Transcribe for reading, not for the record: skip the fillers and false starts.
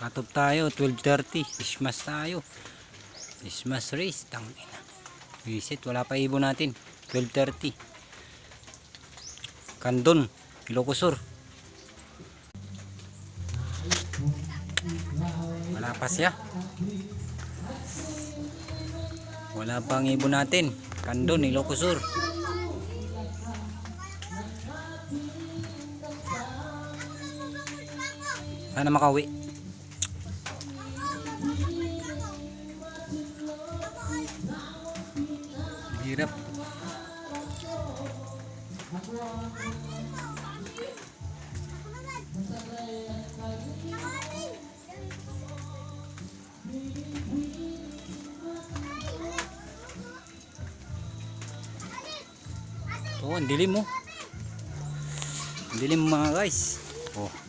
Katop tayo, 12:30. Ismas tayo. Ismas race. Tangina. Visit, wala pa ibon natin. 12:30. Kandon, Ilocos Sur. Wala pa siya. Wala pang ibon natin. Kandon, Ilocos Sur. Sana makauwi. Hirap. Oh, ang dilim mo. Ang dilim mga guys. Oh.